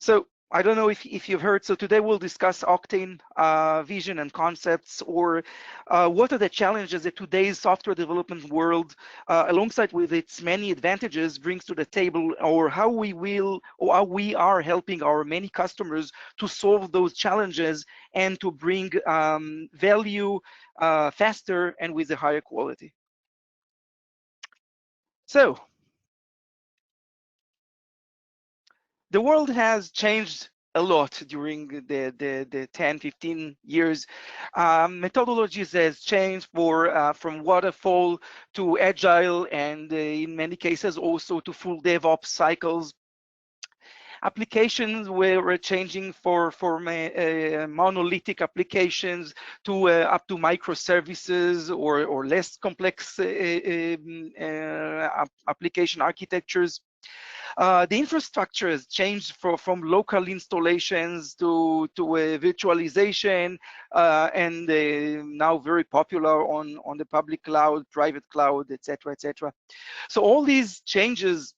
So I don't know if you've heard, so today we'll discuss Octane vision and concepts, or what are the challenges that today's software development world, alongside with its many advantages, brings to the table, or how we are helping our many customers to solve those challenges and to bring value faster and with a higher quality. So the world has changed a lot during the 10, 15 years. Methodologies has changed from waterfall to agile, and in many cases also to full DevOps cycles. Applications were changing from monolithic applications to up to microservices or less complex application architectures. The infrastructure has changed from local installations to virtualization, and now very popular on the public cloud, private cloud, etc., etc. So all these changes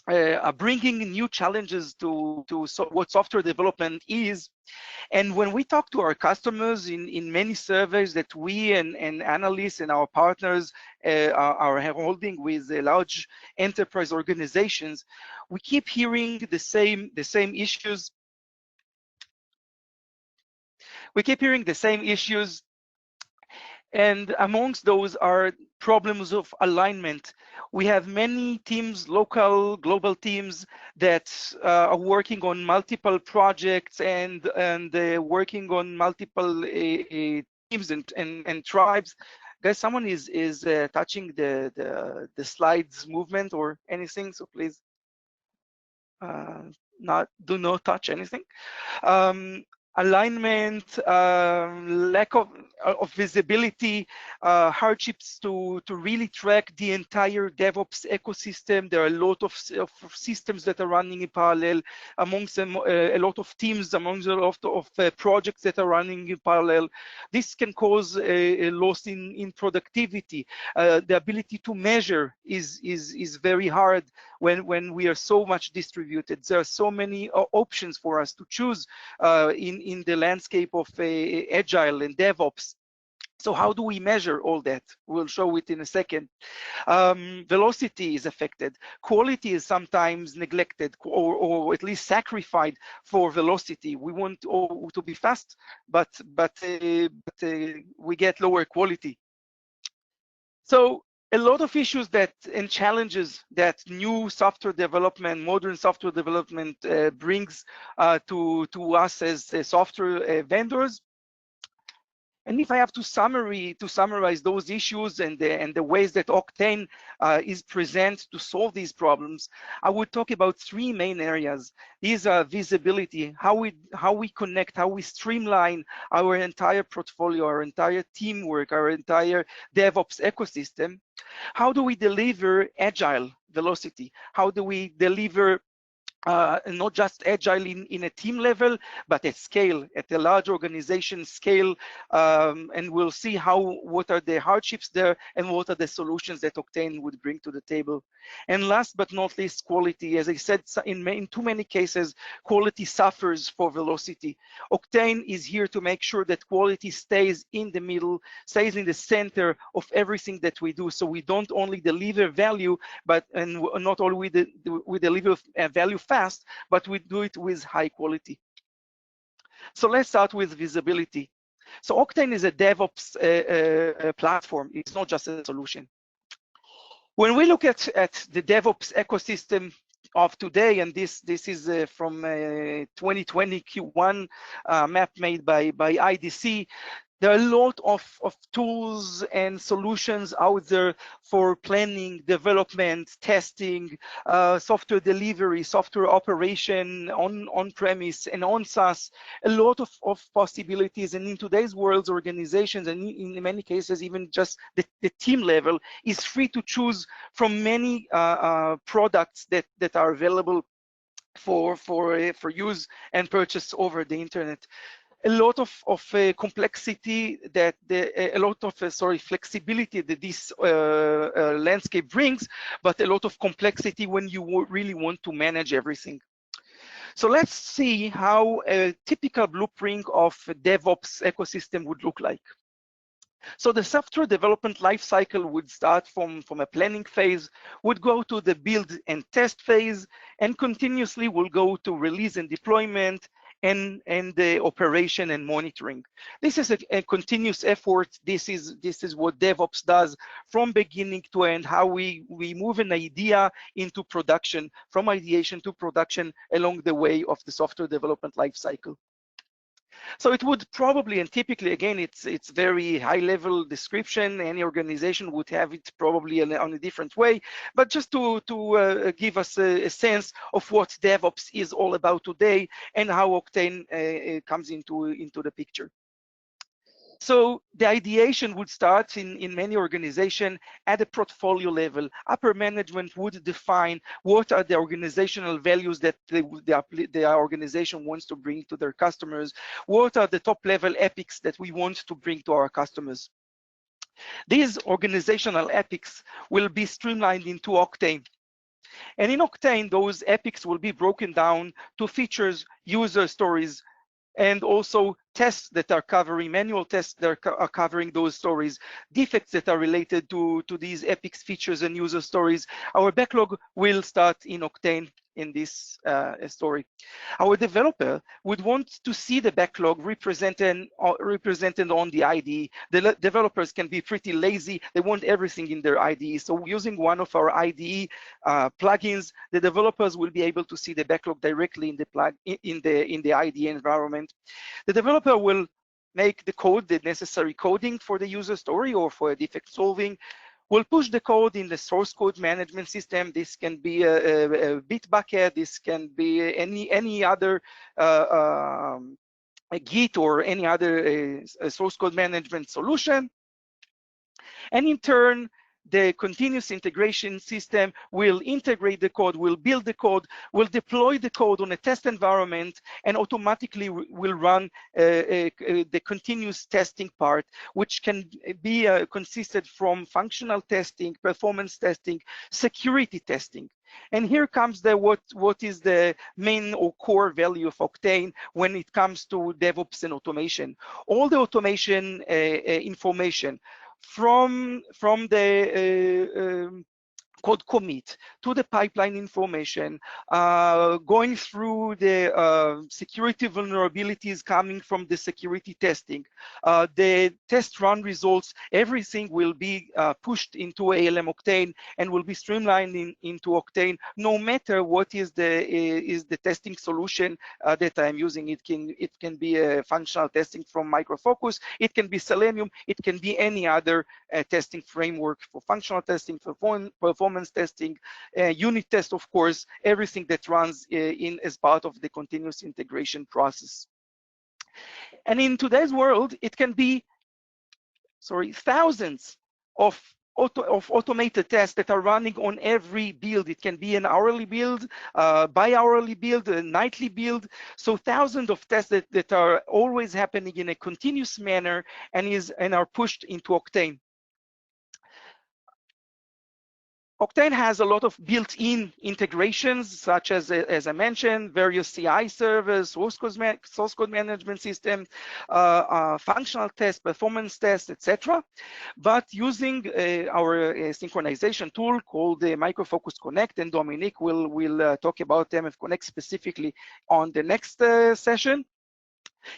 are bringing new challenges to what software development is. And when we talk to our customers in many surveys that we and analysts and our partners are holding with large enterprise organizations, we keep hearing the same issues. We keep hearing the same issues, and amongst those are problems of alignment. We have many teams, local, global teams, that are working on multiple projects and working on multiple teams and tribes. Guys, someone is touching the slides movement or anything, so please do not touch anything. Alignment, lack of visibility, hardships to really track the entire DevOps ecosystem. There are a lot of systems that are running in parallel, amongst them a lot of teams, amongst a lot of projects that are running in parallel. This can cause a loss in productivity. The ability to measure is very hard when we are so much distributed. There are so many options for us to choose in the landscape of Agile and DevOps. So how do we measure all that? We'll show it in a second. Velocity is affected. Quality is sometimes neglected or at least sacrificed for velocity. We want to be fast, but we get lower quality. So a lot of issues and challenges that new software development, modern software development brings to us as software vendors. And if I have to summarize those issues and the ways that Octane is present to solve these problems, I would talk about three main areas. These are visibility, how we connect, how we streamline our entire portfolio, our entire teamwork, our entire DevOps ecosystem. How do we deliver agile velocity? How do we deliver not just agile in a team level, but at scale, at a large organization scale, and we'll see what are the hardships there and what are the solutions that Octane would bring to the table. And last but not least, quality. As I said, in too many cases, quality suffers for velocity. Octane is here to make sure that quality stays in the middle, stays in the center of everything that we do. So we don't only deliver value, and not only we deliver value fast, but we do it with high quality. So let's start with visibility. So Octane is a DevOps platform. It's not just a solution. When we look at the DevOps ecosystem of today, and this is from 2020 Q1 map made by IDC, there are a lot of tools and solutions out there for planning, development, testing, software delivery, software operation on-premise and on SaaS, a lot of possibilities. And in today's world, organizations, and in many cases, even just the team level, is free to choose from many products that are available for use and purchase over the internet. A lot of complexity flexibility that this landscape brings, but a lot of complexity when you really want to manage everything. So let's see how a typical blueprint of a DevOps ecosystem would look like. So the software development lifecycle would start from a planning phase, would go to the build and test phase, and continuously will go to release and deployment, and the operation and monitoring. This is a continuous effort. This is what DevOps does from beginning to end, how we move an idea into production, from ideation to production along the way of the software development lifecycle. So it would probably, and typically, again, it's very high level description. Any organization would have it probably on a different way, but just to give us a sense of what DevOps is all about today and how Octane comes into the picture. So the ideation would start in many organizations at a portfolio level. Upper management would define what are the organizational values that the organization wants to bring to their customers. What are the top level epics that we want to bring to our customers? These organizational epics will be streamlined into Octane. And in Octane, those epics will be broken down to features, user stories, and also tests that are covering, manual tests that are covering those stories, defects that are related to these epics, features, and user stories. Our backlog will start in Octane in this story. Our developer would want to see the backlog represented on the IDE. The developers can be pretty lazy. They want everything in their IDE. So using one of our IDE plugins, the developers will be able to see the backlog directly in the IDE environment. The developer will make the code, the necessary coding for the user story or for defect solving. We'll push the code in the source code management system. This can be a Bitbucket. This can be any other a Git or any other source code management solution. And in turn, the continuous integration system will integrate the code, will build the code, will deploy the code on a test environment, and automatically will run the continuous testing part, which can be consisted from functional testing, performance testing, security testing. And here comes what is the main or core value of Octane when it comes to DevOps and automation. All the automation information from the code commit to the pipeline information, going through the security vulnerabilities coming from the security testing, the test run results, everything will be pushed into ALM Octane and will be streamlined into Octane, no matter what is the testing solution that I'm using. It can be a functional testing from Micro Focus, it can be Selenium, it can be any other testing framework for functional testing, for performance testing, unit test, of course, everything that runs in as part of the continuous integration process. And in today's world, it can be, thousands of automated tests that are running on every build. It can be an hourly build, bi-hourly build, a nightly build. So thousands of tests that are always happening in a continuous manner and are pushed into Octane. Octane has a lot of built-in integrations, such as I mentioned, various CI servers, source code management system, functional tests, performance tests, etc. But using our synchronization tool called the Micro Focus Connect, and Dominique will talk about MF Connect specifically on the next session.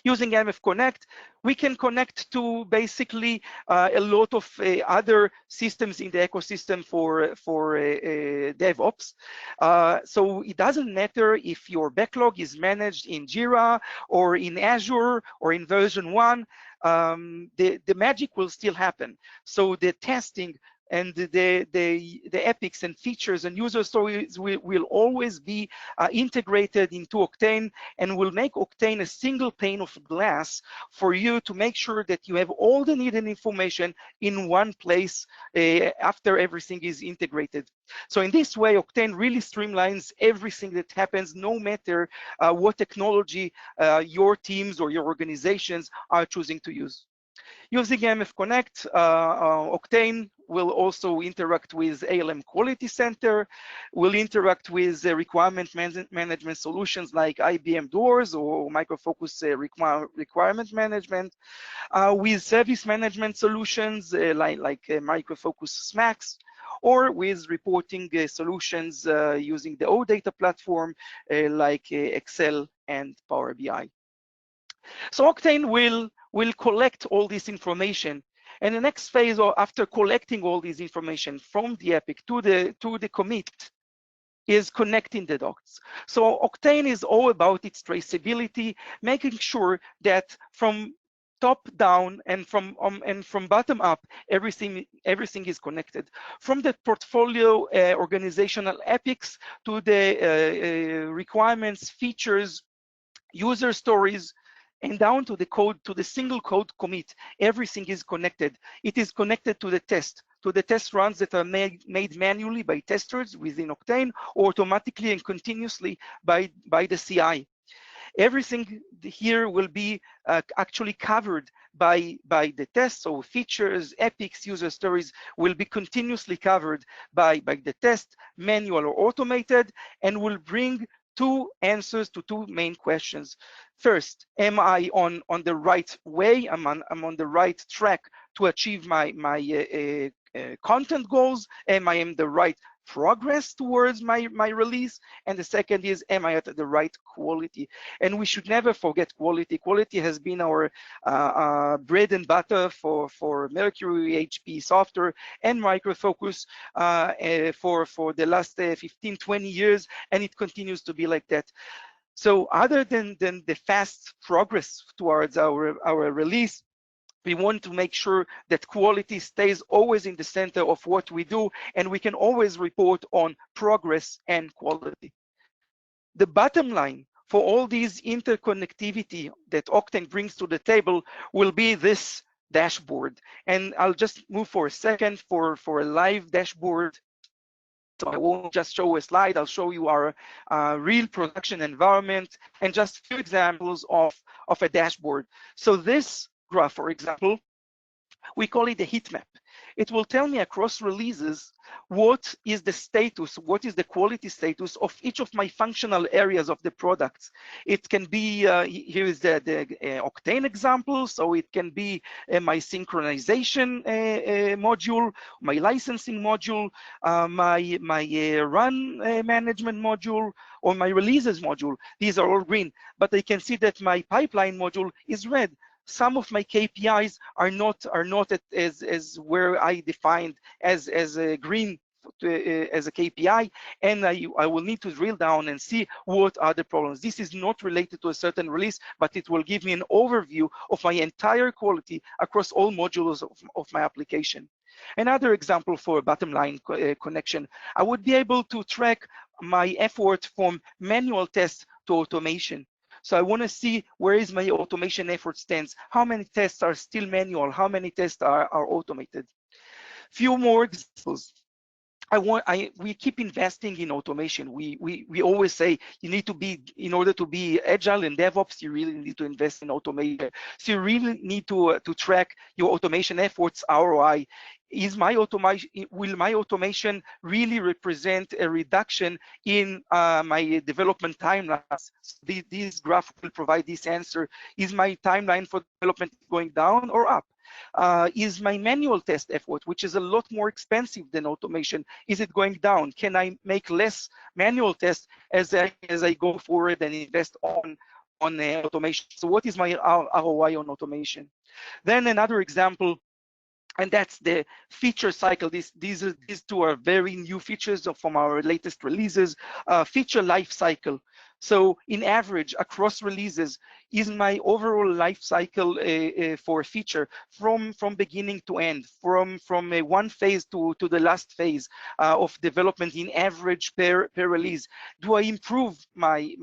Using MF Connect, we can connect to basically a lot of other systems in the ecosystem for DevOps. So it doesn't matter if your backlog is managed in Jira or in Azure or in version 1, the magic will still happen. So the testing and the epics and features and user stories will always be integrated into Octane, and will make Octane a single pane of glass for you to make sure that you have all the needed information in one place after everything is integrated. So in this way, Octane really streamlines everything that happens, no matter what technology your teams or your organizations are choosing to use. Using MF Connect, Octane will also interact with ALM Quality Center, will interact with requirement management solutions like IBM Doors or Micro Focus requirement management, with service management solutions like Micro Focus SMAX, or with reporting solutions using the OData platform like Excel and Power BI. So Octane will collect all this information, and the next phase, or after collecting all this information from the epic to the commit, is connecting the dots. So Octane is all about its traceability, making sure that from top down and from bottom up, everything is connected. From the portfolio organizational epics to the requirements, features, user stories, and down to the code, to the single code commit. Everything is connected. It is connected to the test runs that are made manually by testers within Octane, or automatically and continuously by the CI. Everything here will be actually covered by the test. So features, epics, user stories will be continuously covered by the test, manual or automated, and will bring two answers to two main questions. First, am I on the right way? I'm on the right track to achieve my content goals? Am I in the right progress towards my release? And the second is, am I at the right quality? And we should never forget quality. Quality has been our bread and butter for Mercury, HP software, and Micro Focus for the last 15, 20 years, and it continues to be like that. So other than the fast progress towards our release, we want to make sure that quality stays always in the center of what we do, and we can always report on progress and quality. The bottom line for all these interconnectivity that Octane brings to the table will be this dashboard. And I'll just move for a second for a live dashboard. So I won't just show a slide, I'll show you our real production environment and just a few examples of a dashboard. So this graph, for example, we call it the heat map. It will tell me across releases what is the status, what is the quality status of each of my functional areas of the products. It can be, here is the Octane example, so it can be my synchronization module, my licensing module, my run management module, or my releases module. These are all green, but I can see that my pipeline module is red. Some of my KPIs are not as where I defined as a green as a KPI, and I will need to drill down and see what are the problems. This is not related to a certain release, but it will give me an overview of my entire quality across all modules of my application. Another example for a bottom line connection, I would be able to track my effort from manual tests to automation. So I want to see where is my automation effort stands. How many tests are still manual? How many tests are automated? Few more examples. We keep investing in automation. We always say you need to be, in order to be agile in DevOps, you really need to invest in automation. So you really need to track your automation efforts ROI. Will my automation really represent a reduction in my development timelines? This graph will provide this answer. Is my timeline for development going down or up? Is my manual test effort, which is a lot more expensive than automation, is it going down? Can I make less manual tests as I go forward and invest on automation? So what is my ROI on automation? Then another example, and that's the feature cycle. These two are very new features from our latest releases. Feature life cycle. So in average, across releases, is my overall life cycle for a feature from beginning to end, from one phase to the last phase of development in average per release? Do I improve my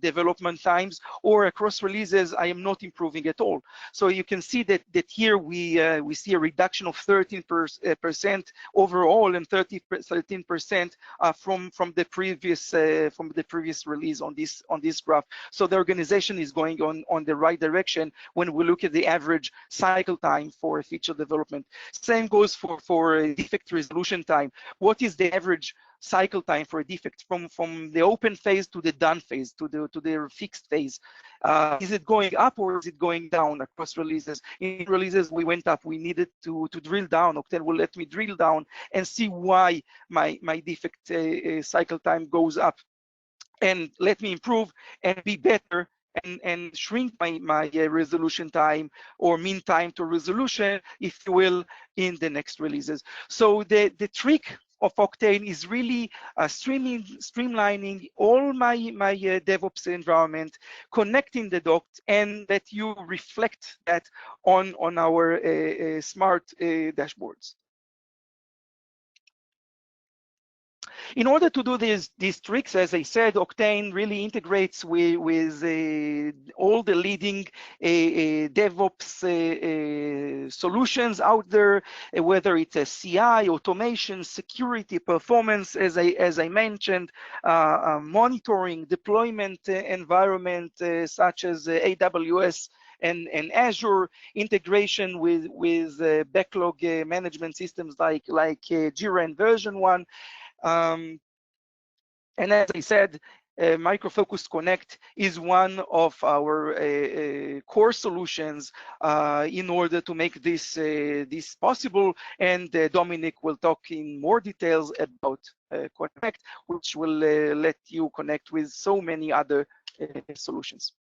development times, or across releases I am not improving at all? So you can see that here we see a reduction of 13% overall and 13% from the previous release on this graph. So the organization is going on the right direction when we look at the average cycle time for feature development. Same goes for defect resolution time. What is the average cycle time for a defect from the open phase to the done phase to the fixed phase? Is it going up or is it going down across releases? In releases we went up. We needed to drill down. Octane will let me drill down and see why my defect cycle time goes up, and let me improve and be better and shrink my resolution time or mean time to resolution, if you will, in the next releases. So the trick of Octane is really streamlining all my DevOps environment, connecting the dots, and that you reflect that on our smart dashboards. In order to do these tricks, as I said, Octane really integrates with all the leading DevOps solutions out there, whether it's a CI, automation, security, performance, as I mentioned, monitoring, deployment environment such as AWS and Azure, integration with backlog management systems like Jira and version 1. And as I said, Micro Focus Connect is one of our core solutions in order to make this possible. And Dominic will talk in more details about Connect, which will let you connect with so many other solutions.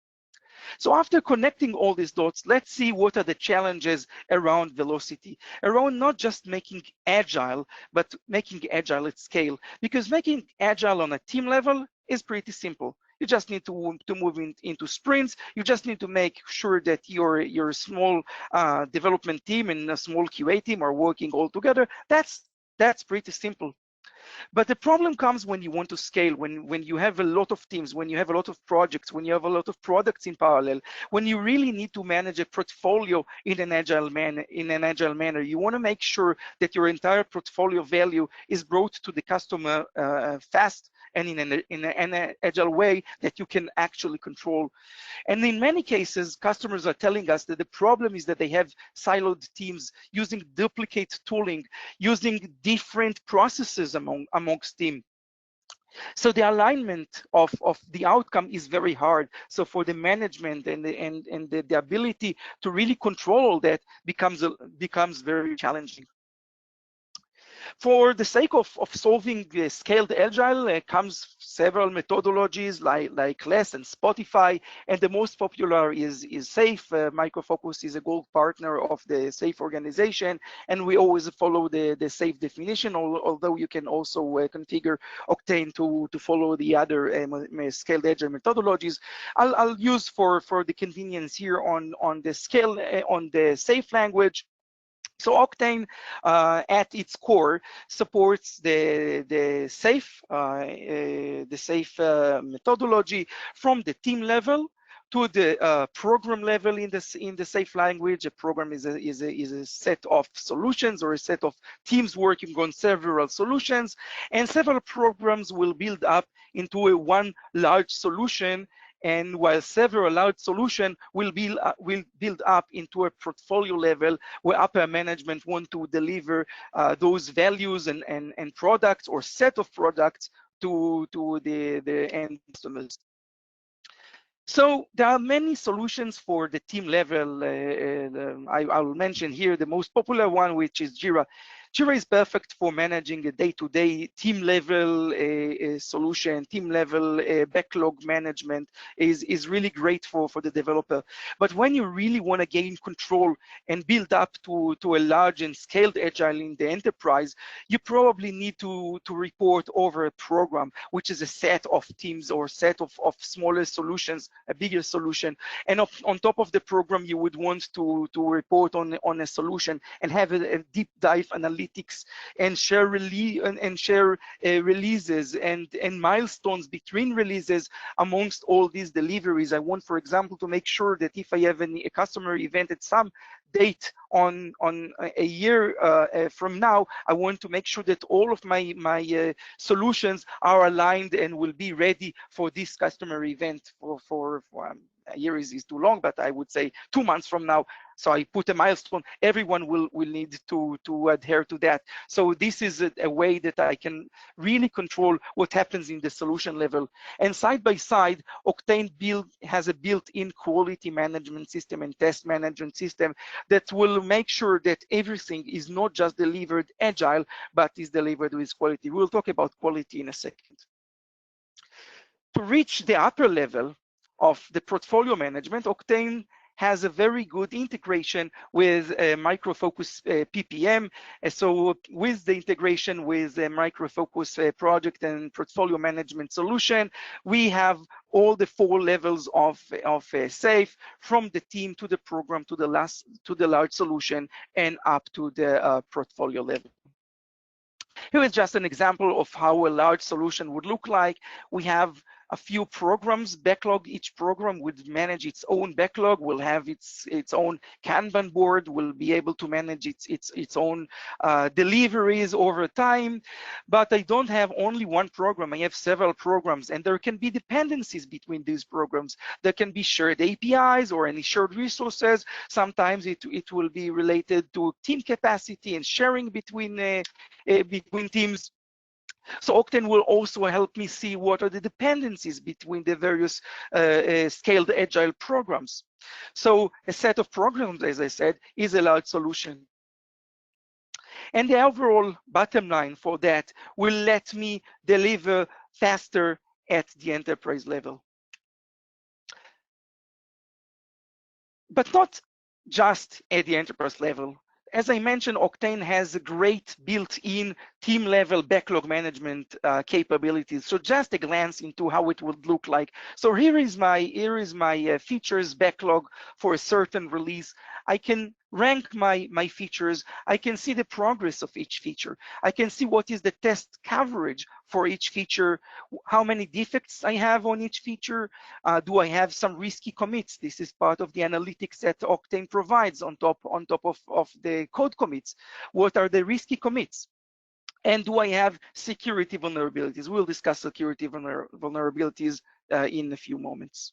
So after connecting all these dots, let's see what are the challenges around velocity, around not just making Agile, but making Agile at scale. Because making Agile on a team level is pretty simple. You just need to move into sprints. You just need to make sure that your small development team and a small QA team are working all together. That's pretty simple. But the problem comes when you want to scale, when you have a lot of teams, when you have a lot of projects, when you have a lot of products in parallel, when you really need to manage a portfolio in an agile manner. You want to make sure that your entire portfolio value is brought to the customer fast and in an agile way that you can actually control. And in many cases, customers are telling us that the problem is that they have siloed teams using duplicate tooling, using different processes amongst teams. So the alignment of the outcome is very hard. So for the management and the ability to really control all that becomes very challenging. For the sake of solving scaled agile comes several methodologies like LESS and Spotify, and the most popular is SAFe. Micro Focus is a gold partner of the SAFe organization, and we always follow the SAFe definition, although you can also configure Octane to follow the other scaled agile methodologies. I'll use for the convenience here on the scale on the SAFe language. So Octane, at its core, supports the SAFe methodology from the team level to the program level in the SAFe language. A program is a set of solutions or a set of teams working on several solutions, and several programs will build up into one large solution. And while several large solutions will build up into a portfolio level where upper management want to deliver those values and products or set of products to the end customers. So there are many solutions for the team level. I will mention here the most popular one, which is Jira. Jira is perfect for managing a day-to-day team level solution. Team level backlog management is really great for the developer. But when you really want to gain control and build up to a large and scaled agile in the enterprise, you probably need to report over a program, which is a set of teams or set of smaller solutions, a bigger solution. And on top of the program, you would want to report on a solution and have a deep dive analysis analytics and share releases and milestones between releases amongst all these deliveries. I want, for example, to make sure that if I have a customer event at some date on a year from now, I want to make sure that all of my solutions are aligned and will be ready for this customer event for a year is too long, but I would say 2 months from now. So I put a milestone. Everyone will need to adhere to that. So this is a way that I can really control what happens in the solution level. And side by side, Octane has a built-in quality management system and test management system that will make sure that everything is not just delivered agile, but is delivered with quality. We'll talk about quality in a second. To reach the upper level of the portfolio management, Octane has a very good integration with Micro Focus PPM. So with the integration with the Micro Focus project and portfolio management solution, we have all the 4 levels of SAFe, from the team to the program to the large solution and up to the portfolio level. Here is just an example of how a large solution would look like. We have a few programs backlog. Each program would manage its own backlog, will have its own Kanban board, will be able to manage its own deliveries over time. But I don't have only one program, I have several programs, and there can be dependencies between these programs. There can be shared APIs or any shared resources. Sometimes it will be related to team capacity and sharing between teams. So Octane will also help me see what are the dependencies between the various scaled agile programs. So a set of programs, as I said, is a large solution. And the overall bottom line for that will let me deliver faster at the enterprise level. But not just at the enterprise level. As I mentioned, Octane has a great built-in team-level backlog management capabilities. So just a glance into how it would look like. So here is my features backlog for a certain release. I can rank my features. I can see the progress of each feature. I can see what is the test coverage for each feature, how many defects I have on each feature. Do I have some risky commits? This is part of the analytics that Octane provides on top of the code commits. What are the risky commits? And do I have security vulnerabilities? We'll discuss security vulnerabilities in a few moments.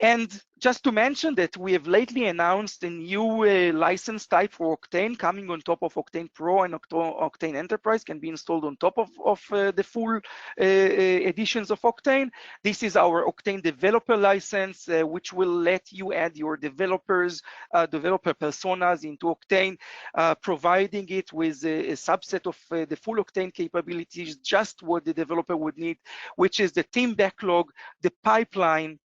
And just to mention that we have lately announced a new license type for Octane coming on top of Octane Pro, and Octane Enterprise can be installed on top of the full editions of Octane. This is our Octane Developer license, which will let you add your developer personas into Octane, providing it with a subset of the full Octane capabilities, just what the developer would need, which is the team backlog, the pipeline,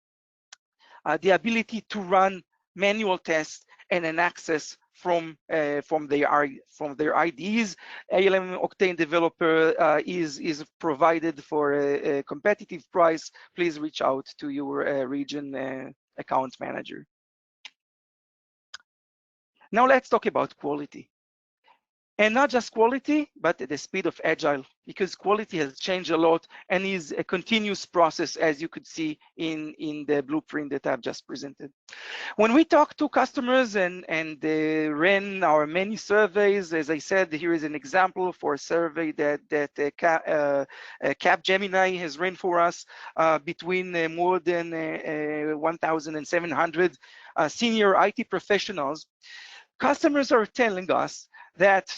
the ability to run manual tests and an access from their IDs. ALM Octane Developer is provided for a competitive price. Please reach out to your region account manager. Now let's talk about quality. And not just quality, but the speed of Agile, because quality has changed a lot and is a continuous process, as you could see in the blueprint that I've just presented. When we talk to customers and ran our many surveys, as I said, here is an example for a survey that Capgemini has ran for us between more than 1,700 senior IT professionals. Customers are telling us that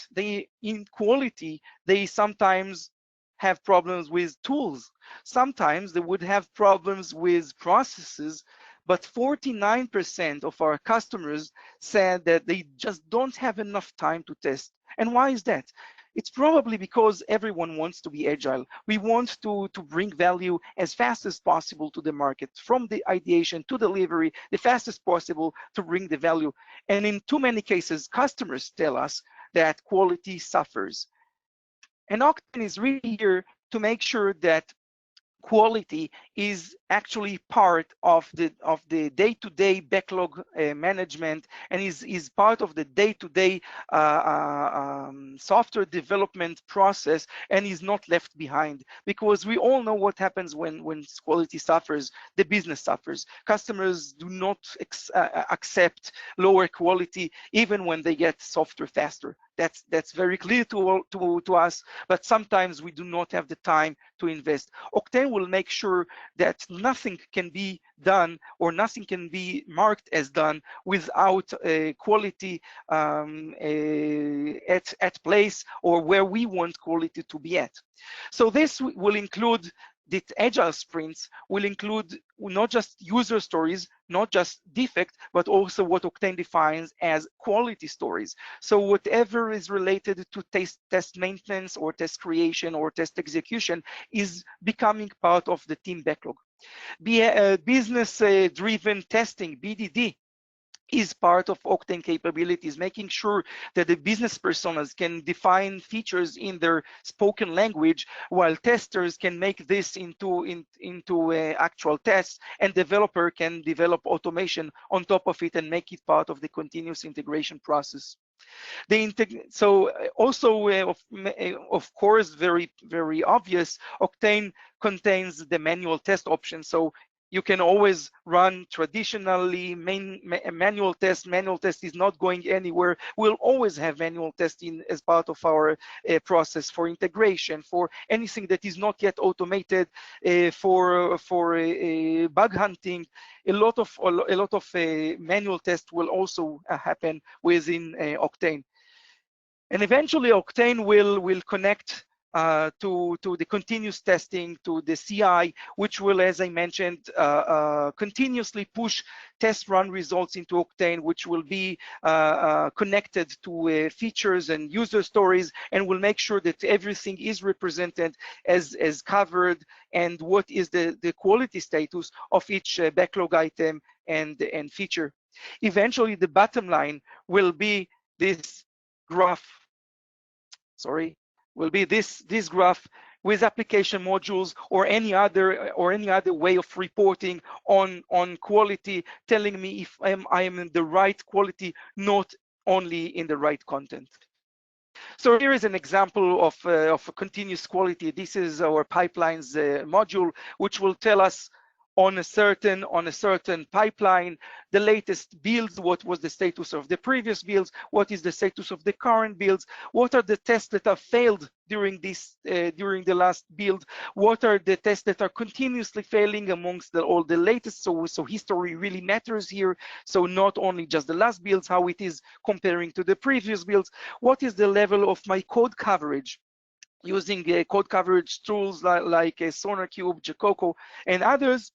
in quality, they sometimes have problems with tools. Sometimes they would have problems with processes, but 49% of our customers said that they just don't have enough time to test. And why is that? It's probably because everyone wants to be agile. We want to bring value as fast as possible to the market, from the ideation to delivery, the fastest possible to bring the value. And in too many cases, customers tell us that quality suffers. And Octane is really here to make sure that quality is actually part of the day-to-day backlog management, and is part of the day-to-day software development process, and is not left behind, because we all know what happens when quality suffers. The business suffers. Customers do not accept lower quality even when they get software faster. That's very clear to us, but sometimes we do not have the time to invest. Octane will make sure that nothing can be done, or nothing can be marked as done, without quality at place, or where we want quality to be at. So this will include, the agile sprints will include not just user stories, not just defect, but also what Octane defines as quality stories. So whatever is related to test maintenance, or test creation, or test execution is becoming part of the team backlog. Business driven testing, BDD, is part of Octane capabilities, making sure that the business personas can define features in their spoken language, while testers can make this into actual tests, and developer can develop automation on top of it and make it part of the continuous integration process. So also, of course, very obvious, Octane contains the manual test option. So you can always run traditionally manual test. Manual test is not going anywhere. We'll always have manual testing as part of our process for integration, for anything that is not yet automated, for bug hunting. A lot of manual tests will also happen within Octane. And eventually Octane will connect to the continuous testing, to the CI, which will, as I mentioned, continuously push test run results into Octane, which will be connected to features and user stories, and will make sure that everything is represented as covered, and what is the quality status of each backlog item and feature. Eventually, the bottom line will be this graph, will be this graph with application modules, or any other way of reporting on quality, telling me if I am in the right quality, not only in the right content. So here is an example of a continuous quality. This is our pipelines module, which will tell us on a certain pipeline the latest builds, what was the status of the previous builds, what is the status of the current builds, what are the tests that have failed during the last build, what are the tests that are continuously failing amongst all the latest. So history really matters here. So not only just the last builds, how it is comparing to the previous builds, what is the level of my code coverage, using code coverage tools like SonarQube, Jacoco, and others.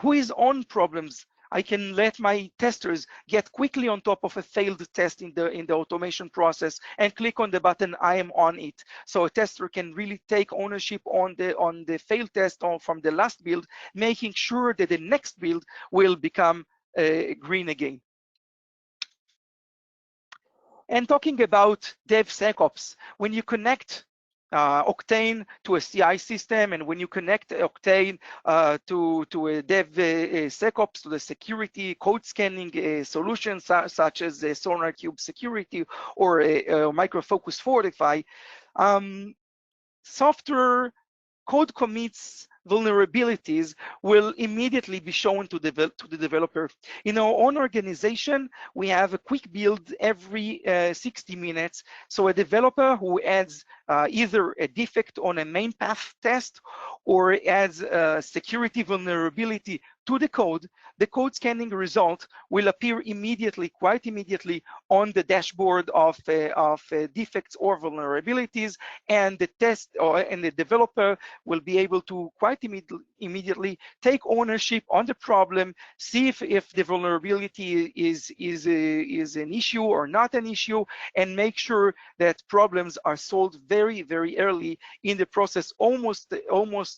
Who is on problems? I can let my testers get quickly on top of a failed test in the automation process and click on the button, I am on it. So a tester can really take ownership on the failed test from the last build, making sure that the next build will become green again. And talking about DevSecOps, when you connect Octane to a CI system, and when you connect Octane to a DevSecOps, to the security code scanning solutions such as SonarQube Security or Micro Focus Fortify, software code commits vulnerabilities will immediately be shown to the developer. In our own organization, we have a quick build every 60 minutes. So a developer who adds either a defect on a main path test, or adds a security vulnerability to the code scanning result will appear immediately, quite immediately, on the dashboard of defects or vulnerabilities, and the developer will be able to quite immediately take ownership on the problem, see if the vulnerability is an issue or not an issue, and make sure that problems are solved very, very early in the process, almost at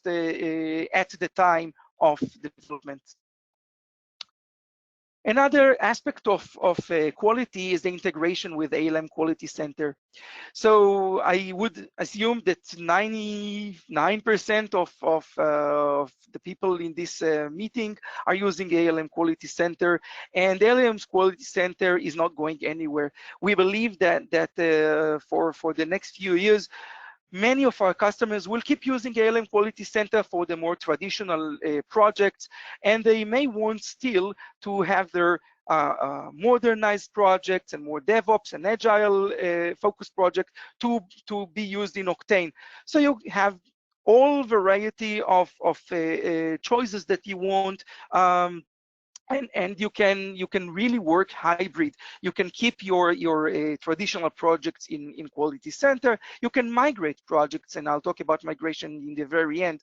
the time of development. Another aspect of quality is the integration with ALM Quality Center. So I would assume that 99% of the people in this meeting are using ALM Quality Center, and ALM's Quality Center is not going anywhere. We believe that for the next few years, many of our customers will keep using ALM Quality Center for the more traditional projects, and they may want still to have their modernized projects and more DevOps and Agile focused projects to be used in Octane. So you have all variety of choices that you want. And you can really work hybrid. You can keep your traditional projects in Quality Center. You can migrate projects, and I'll talk about migration in the very end.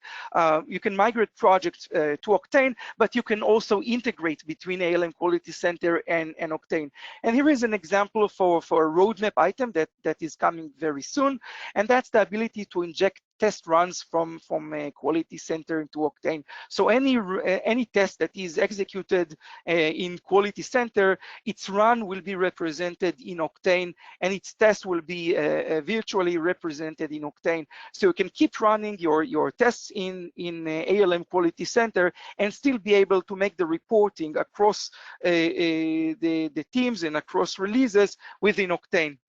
You can migrate projects to Octane, but you can also integrate between ALM Quality Center and Octane. And here is an example for a roadmap item that is coming very soon, and that's the ability to inject test runs from a Quality Center into Octane. So any test that is executed in Quality Center, its run will be represented in Octane, and its test will be virtually represented in Octane. So you can keep running your tests in ALM Quality Center and still be able to make the reporting across the teams and across releases within Octane.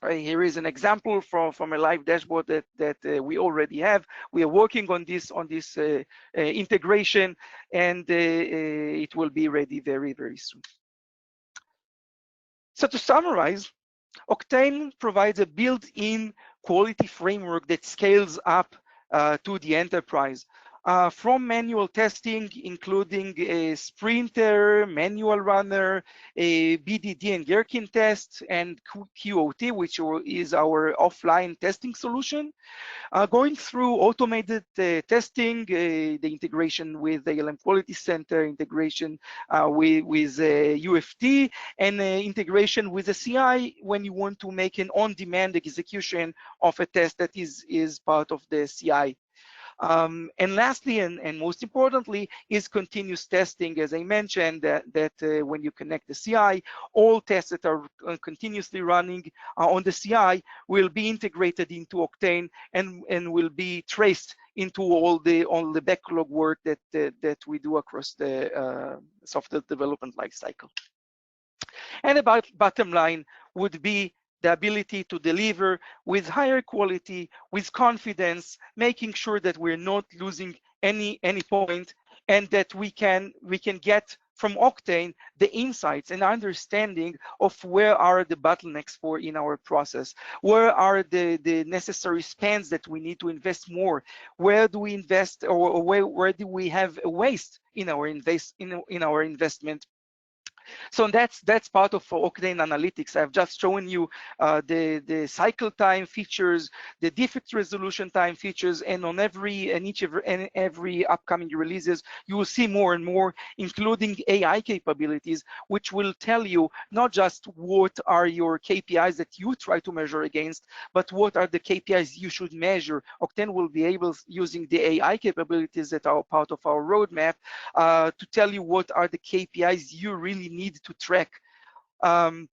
Here is an example from a live dashboard that we already have. We are working on this integration, and it will be ready very, very soon. So to summarize, Octane provides a built-in quality framework that scales up to the enterprise. From manual testing, including a Sprinter, manual runner, a BDD and Gherkin test, and QOT, which is our offline testing solution. Going through automated testing, the integration with the ALM Quality Center, integration with UFT, and integration with the CI when you want to make an on-demand execution of a test that is part of the CI. And lastly, and most importantly, is continuous testing. As I mentioned, that when you connect the CI, all tests that are continuously running on the CI will be integrated into Octane and will be traced into all the backlog work that we do across the software development lifecycle. And about bottom line would be the ability to deliver with higher quality, with confidence, making sure that we're not losing any point, and that we can get from Octane the insights and understanding of where are the bottlenecks in our process, where are the necessary spends that we need to invest more, where do we invest, or where do we have a waste in our investment. So that's part of Octane Analytics. I've just shown you the cycle time features, the defect resolution time features, and on every upcoming releases, you will see more and more, including AI capabilities, which will tell you not just what are your KPIs that you try to measure against, but what are the KPIs you should measure. Octane will be able, using the AI capabilities that are part of our roadmap, to tell you what are the KPIs you really need to track. I've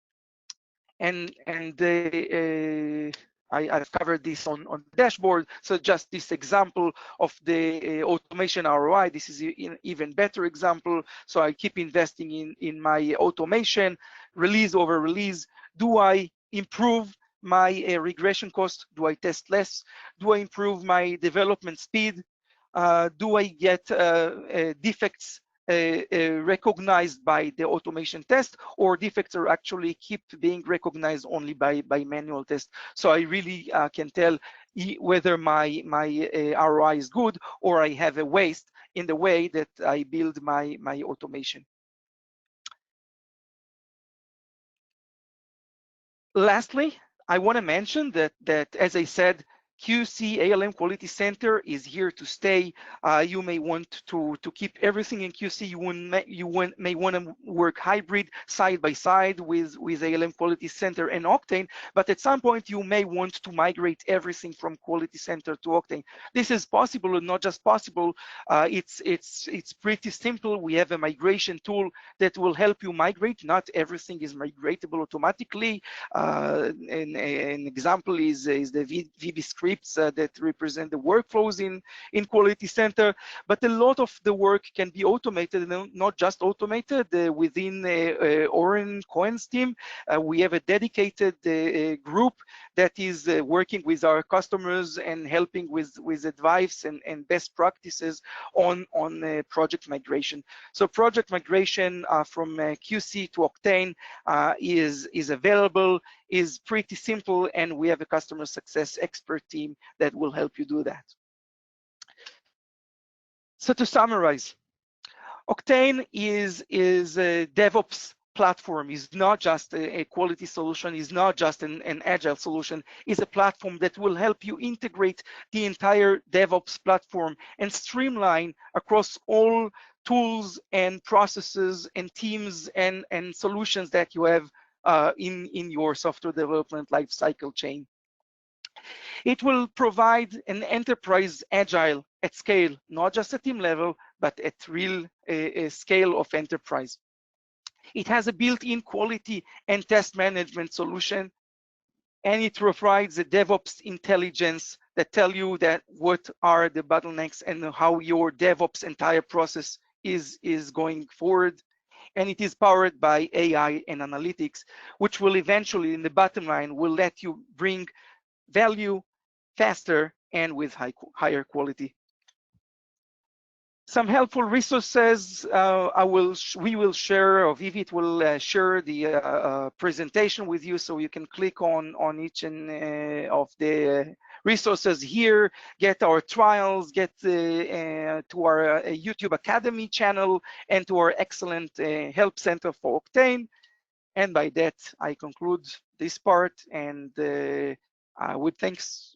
covered this on the dashboard. So just this example of the automation ROI, this is an even better example. So I keep investing in my automation, release over release. Do I improve my regression cost? Do I test less? Do I improve my development speed? Do I get defects recognized by the automation test, or defects are actually keep being recognized only by manual test? So I really can tell whether my ROI is good, or I have a waste in the way that I build my automation. Lastly, I want to mention that as I said, QC ALM Quality Center is here to stay. You may want to keep everything in QC. You may want to work hybrid side by side with ALM Quality Center and Octane, but at some point you may want to migrate everything from Quality Center to Octane. This is possible, and not just possible. It's pretty simple. We have a migration tool that will help you migrate. Not everything is migratable automatically. An example is the Vivit scripts that represent the workflows in Quality Center, but a lot of the work can be automated, and not just automated. Within Oren Cohen's team, we have a dedicated group that is working with our customers and helping with advice and best practices on project migration. So project migration from QC to Octane is available, is pretty simple, and we have a customer success expert team that will help you do that. So to summarize, Octane is a DevOps platform, is not just a quality solution, is not just an agile solution, is a platform that will help you integrate the entire DevOps platform and streamline across all tools and processes and teams and solutions that you have in your software development lifecycle chain. It will provide an enterprise agile at scale, not just at team level, but at real scale of enterprise. It has a built-in quality and test management solution, and it provides a DevOps intelligence that tell you that what are the bottlenecks and how your DevOps entire process is going forward. And it is powered by AI and analytics, which will eventually, in the bottom line, will let you bring value faster and with higher quality. Some helpful resources we will share, or Vivit will share the presentation with you, so you can click on each and of the resources here, get our trials, get to our YouTube Academy channel, and to our excellent help center for Octane. And by that, I conclude this part, and I would thanks